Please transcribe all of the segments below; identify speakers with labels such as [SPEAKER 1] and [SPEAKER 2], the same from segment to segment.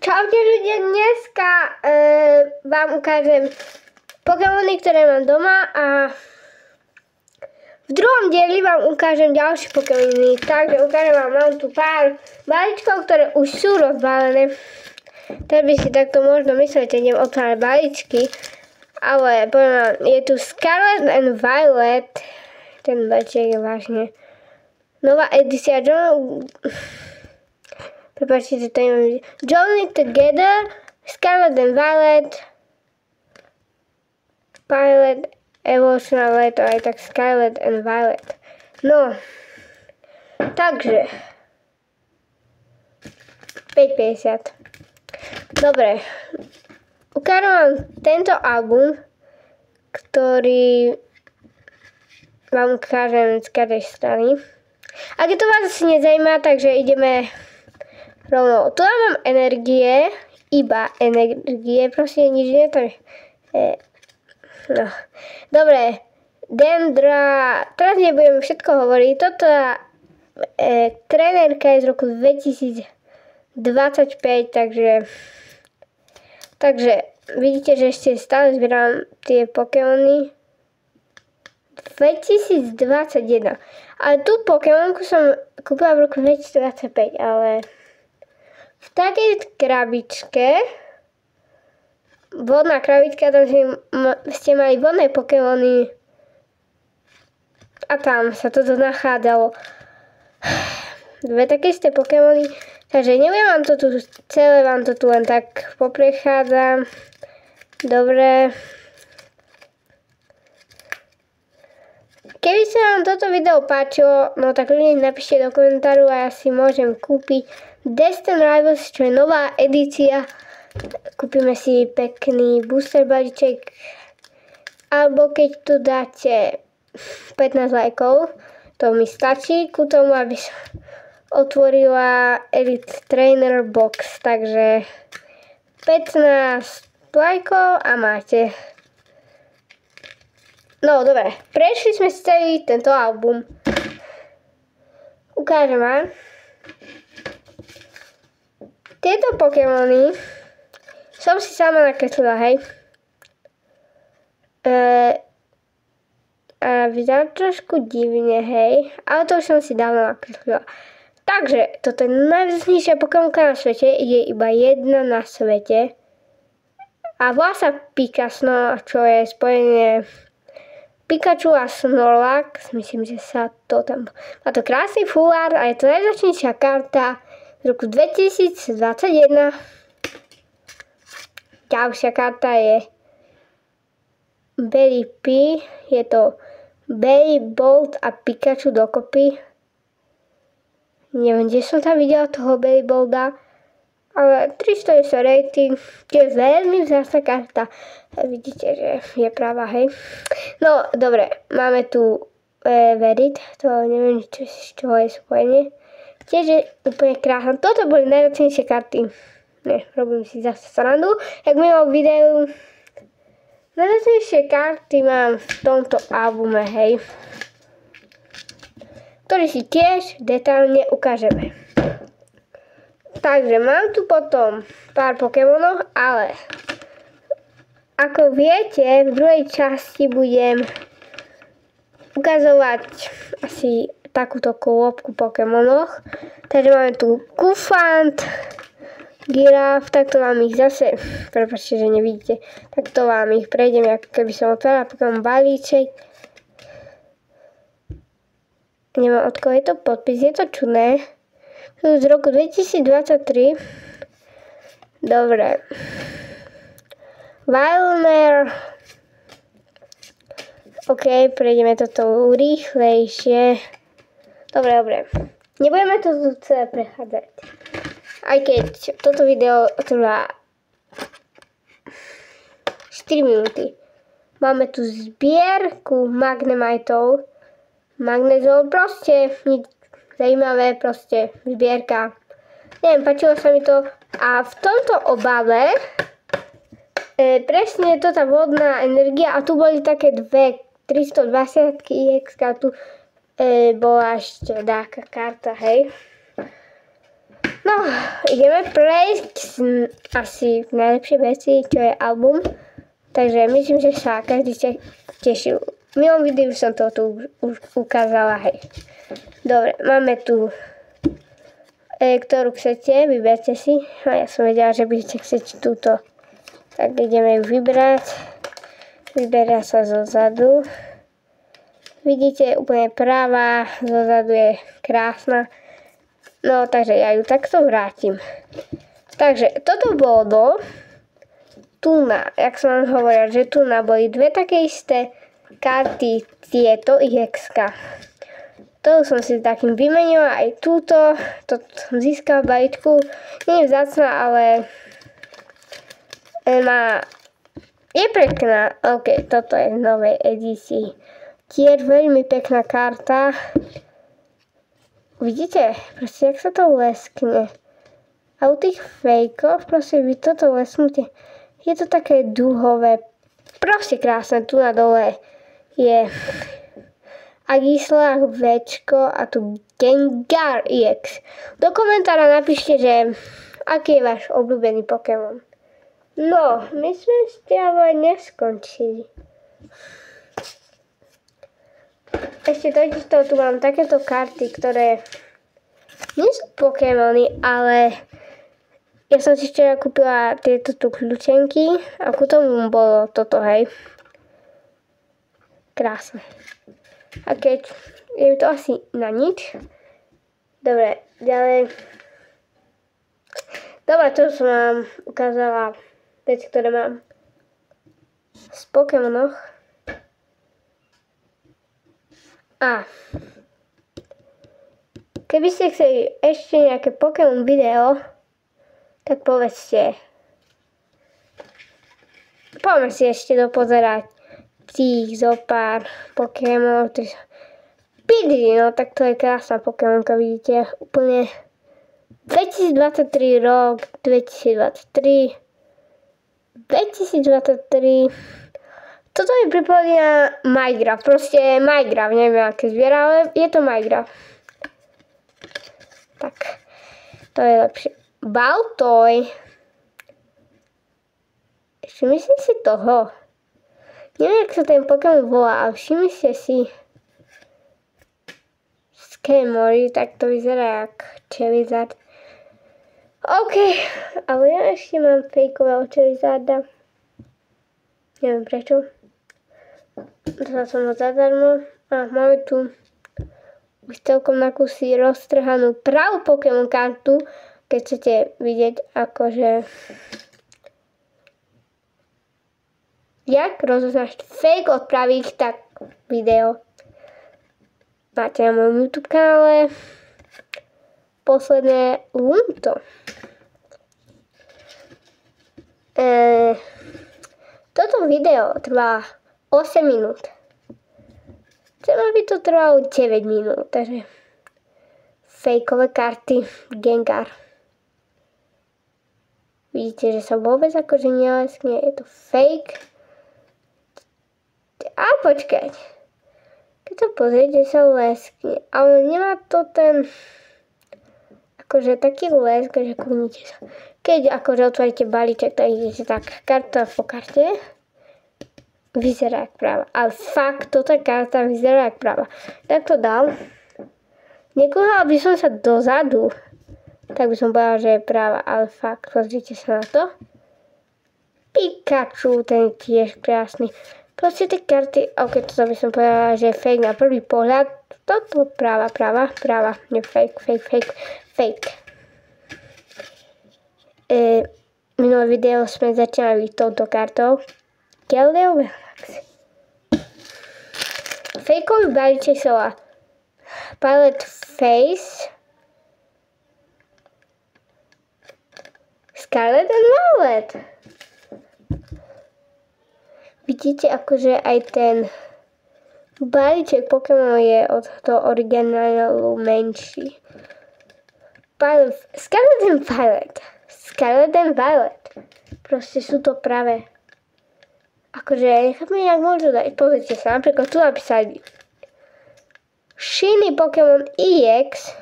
[SPEAKER 1] Čaute ľudia, dneska vám ukážem Pokémony, ktoré mám doma a v druhom dieli vám ukážem ďalšie Pokémony. Takže ukážem vám, mám tu pár balíčkov, ktoré už sú rozbalené. Teraz by si takto možno myslieť, že idem otvárať balíčky, ale poviem vám, je tu Scarlet and Violet, ten balíček je vážne nová edícia. Prepáčte, že to imám. Journey Together, Scarlet and Violet, Violet, Evolution, ale je to aj tak Scarlet and Violet. No, takže 5,50. Dobre, ukážem vám tento album, ktorý vám ukážem z každej strany. Ak to vás asi nezajíma, takže ideme rovno. Tu mám energie, iba energie, proste nič nie to je. No. Dobre, Dendra, teraz nebudem všetko hovoriť. Toto trenérka je z roku 2025, takže vidíte, že ešte stále zbieram tie Pokémony. 2021. Ale tú Pokémonku som kúpila v roku 2025, ale v takej krabičke, vodná krabička, tam ste mali vodné Pokémony a tam sa toto nachádzalo. Dve také isté Pokémony, takže neviem vám to tu celé, vám to tu len tak poprechádzam. Dobre. Keby sa vám toto video páčilo, no tak ľudia napíšte do komentáru a ja si môžem kúpiť Destin Rivals, čo je nová edícia. Kúpime si pekný booster balíček. Alebo keď tu dáte 15 lajkov, to mi stačí ku tomu, aby som otvorila Elite Trainer Box. Takže 15 lajkov a máte. No dobre, prešli sme si celý tento album. Ukážem vám. Tieto Pokémony som si sama nakreslila, hej. A vyzerá trošku divne, hej. Ale to už som si dávno nakreslila. Takže, toto je najvzácnejšia Pokémonka na svete. Je iba jedna na svete. A volá sa Pikasno, čo je spojenie Pikachu a Snorlax. Myslím, že sa to tam... Má to krásny fulár a je to najvzácnejšia karta z roku 2021. Ďalšia karta je Berry P. Je to Berry, Bolt a Pikachu dokopy. Neviem, kde som tam videla toho Berry Bolta. Ale 300 je rating. Je veľmi vzácna karta. Vidíte, že je práva, hej. No, dobre. Máme tu Verit. To neviem, z čoho je spojenie. Tiež je úplne krásna. Toto boli najvzácnejšie karty. Ne, robím si zase srandu. Jak minulom videu. Najvzácnejšie karty mám v tomto albume, hej. Ktorý si tiež detailne ukážeme. Takže mám tu potom pár Pokémonov, ale ako viete, v druhej časti budem ukazovať asi takúto kôpku Pokémonoch. Takže máme tu Kufant, Giraf, takto vám ich zase, prepáčte, že nevidíte, takto vám ich prejdem, ako keby som otvárala Pokémon balíček. Neviem, od koho je to podpis, je to čudné. Z roku 2023. Dobre. Wilmer. OK, prejdeme toto rýchlejšie. Dobre. Nebudeme to tu celé prechádzať. Aj keď toto video trvá 4 minúty. Máme tu zbierku Magnemiteov. Magnezol, proste nič zaujímavé, proste zbierka. Neviem, páčilo sa mi to. A v tomto obale presne je to tá vodná energia a tu boli také dve 320 EX, tu bola ešte dáka karta, hej. No, ideme prejsť asi najlepšie veci, čo je album. Takže myslím, že sa každý tešil. V minulom videu som to tu už ukázala, hej. Dobre, máme tu, ktorú chcete, vyberte si. A ja som vedela, že by ste chcete túto. Tak ideme ju vybrať. Vyberia sa zo zadu. Vidíte, úplne práva, zo zadu je krásna. No, takže ja ju takto vrátim. Takže toto bolo Tuna, jak som vám hovorila, že Tuna boli dve také isté karty, tieto IX-ka. To som si takým vymenila, aj túto, to som získala v balíčku. Nie je vzácna, ale je pekná. Ok, toto je v novej edícii. Tiež veľmi pekná karta. Vidíte? Proste, jak sa to leskne. A u tých fejkov, proste vy toto lesknete. Je to také duhové. Proste krásne. Tu na dole je Agisla Včko a tu Gengar EX. Do komentára napíšte, že aký je váš obľúbený Pokémon. No, my sme ste ale neskončili. Ešte totižto tu mám takéto karty, ktoré nie sú Pokémony, ale ja som si včera kúpila tieto tu kľúčenky a ku tomu bolo toto, hej. Krásne. A keď je to asi na nič. Dobre, ďalej. Dobre, to som vám ukázala veci, ktoré mám z Pokémonoch. A keby ste chceli ešte nejaké Pokémon video, tak povedzte. Poďme si ešte dopozerať tých zopár Pokémon. Pidgey, no tak to je krásna Pokémonka, vidíte. Úplne 2023 rok, 2023. Toto mi pripomína Minecraft, proste Minecraft, neviem aké zviera, ale je to Minecraft. Tak, to je lepšie. Baltoy. Všimli ste si toho? Neviem, jak sa ten Pokémon volá, ale všimli ste si Skemory, tak to vyzerá jak Charizard. OK, ale ja ešte mám fejkového Charizarda. Neviem prečo. Dostala som ho zadarmo. A máme tu už celkom na kusy roztrhanú pravú Pokémon kartu. Keď chcete vidieť akože jak rozoznáš fake od pravých, tak video máte na mojom YouTube kanále. Posledné Lunto. Toto video trvá 8 minút. Chcem, aby to trvalo 9 minút, takže fejkové karty Gengar. Vidíte, že sa vôbec akože neleskne, je to fake. A počkať. Keď to pozriete, sa leskne, ale nemá to ten akože taký lesk, že kúnite sa. Keď akože otvoríte balíček, tak idete tak karta po karte. Vyzerá jak práva. Ale fakt, toto karta vyzerá jak práva. Tak to dal. Nekúhal by som sa dozadu. Tak by som povedala, že je práva. Ale fakt, pozrite sa na to. Pikachu, ten je tiež krásny. Proste tie karty, ok, toto by som povedala, že je fake na prvý pohľad. Toto práva. Nie fake. Minulé video sme začínali touto kartou. Galileo Galaxy. Fejkový balíček sa volá Pilot Face Scarlet and Violet. Vidíte, akože aj ten balíček Pokémon je od toho originálu menší. Scarlet and Violet. Proste sú to pravé. Akože, nechápem, jak môžu dať. Pozrite sa, napríklad tu napísali Shiny Pokémon EX.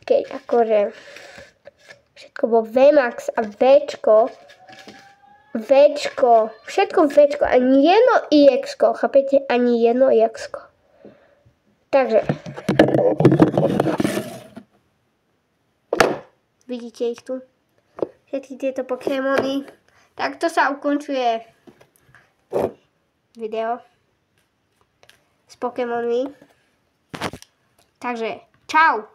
[SPEAKER 1] Keď akože všetko bolo VMAX a Včko, všetko Včko, ani jedno IXko, chápete? Ani jedno IXko. Takže, vidíte ich tu? Všetky tieto Pokémony. Takto sa ukončuje video s Pokémonmi. Takže, čau!